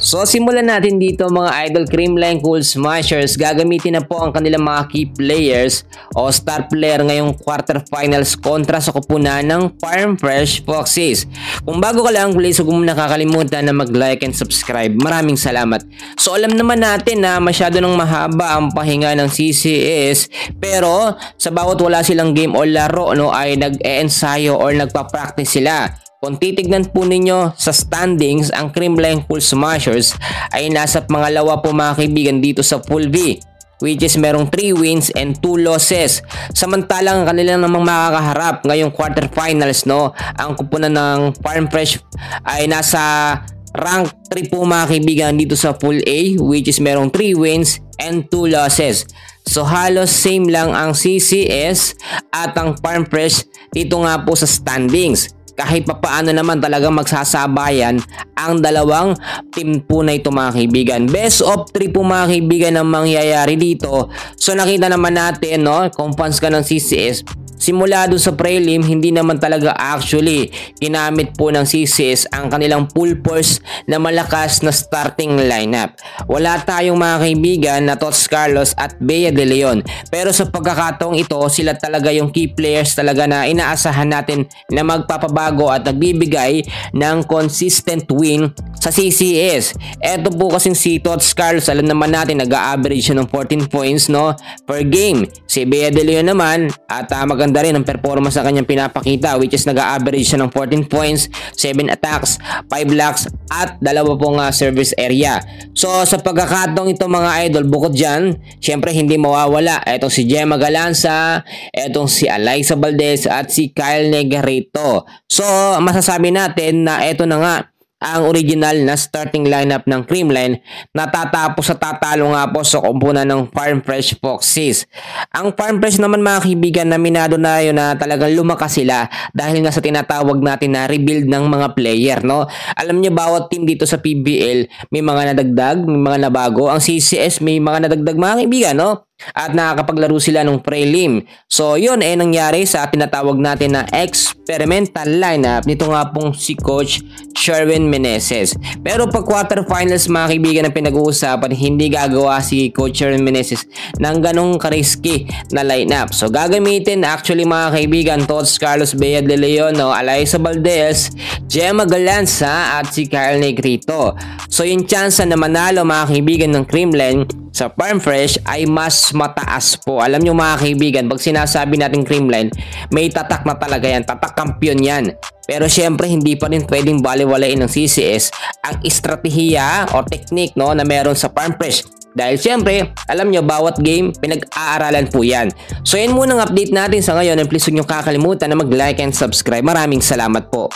So simulan natin dito mga idol, Creamline Cool Smashers. Gagamitin na po ang kanilang mga key players o star player ngayong quarterfinals kontra sa kupunan ng Farm Fresh Foxes. Kung bago ka lang, please huwag mo nakakalimutan na mag-like and subscribe. Maraming salamat. So alam naman natin na masyado nang mahaba ang pahinga ng CCS, pero sa bawat wala silang game o laro ay nag-e-ensayo or nagpa-practice sila. Kung titignan po ninyo sa standings, ang Creamline Cool Smashers ay nasa pangalawa po mga kaibigan dito sa Pool B, which is merong 3 wins and 2 losses. Samantalang kanila namang makakaharap ngayong quarterfinals, ang kupunan ng Farm Fresh ay nasa rank 3 po mga kaibigan dito sa Pool A, which is merong 3 wins and 2 losses. So halos same lang ang CCS at ang Farm Fresh dito nga po sa standings. Kahit papaano naman talagang magsasabayan ang dalawang team po na ito mga kaibigan. Best of 3 po mga kaibigan ang mangyayari dito. So nakita naman natin, kung fans ka ng CCS, simula doon sa prelim, hindi naman talaga actually ginamit po ng CCS ang kanilang full force na malakas na starting lineup. Wala tayong mga kaibigan na Tots Carlos at Bea De Leon. Pero sa pagkakataong ito, sila talaga yung key players talaga na inaasahan natin na magpapabago at nagbibigay ng consistent win sa CCS. Eto po kasing si Tots Carlos, alam naman natin nag-a-average siya ng 14 points per game. Si Bea De Leon naman at maganda rin ang performance na kanyang pinapakita, which is nag-a-average siya ng 14 points, 7 attacks, 5 blocks at 2 pong service area. So sa pagkakataong ito mga idol, bukod dyan, syempre hindi mawawala etong si Gemma Galanza, etong si Alyssa Valdez at si Kyle Negrito. So masasabi natin na eto na nga ang original na starting lineup ng Creamline na tatapos sa tatalo nga po sa kumpunan ng Farm Fresh Foxes. Ang Farm Fresh naman mga kaibigan, naminado na yun na talagang lumakas sila dahil nga sa tinatawag natin na rebuild ng mga player. Alam niyo, bawat team dito sa PBL may mga nadagdag, may mga nabago. Ang CCS may mga nadagdag mga kaibigan, at nakakapaglaro sila ng prelim. So yun nangyari sa tinatawag natin na experimental lineup nito nga pong si Coach Sherwin Meneses. Pero pag quarterfinals mga kaibigan ang pinag-uusapan, hindi gagawa si Coach Sherwin Meneses ng ganong ka-risky na lineup. So gagamitin actually mga kaibigan Tots Carlos, Bea De Leon, Alyssa Valdez, Gemma Galanza at si Kyle Negrito. So yung chance na manalo mga kaibigan ng Creamline sa Farm Fresh ay mas mataas po. Alam nyo mga kaibigan, pag sinasabi natin Creamline, may tatak na talaga yan, tatak kampiyon yan. Pero syempre hindi pa rin pwedeng baliwalain ng CCS ang estratehiya o technique na meron sa Farm Fresh. Dahil syempre, alam nyo, bawat game, pinag-aaralan po yan. So yan muna ang update natin sa ngayon, and please huwag nyo kakalimutan na mag-like and subscribe. Maraming salamat po.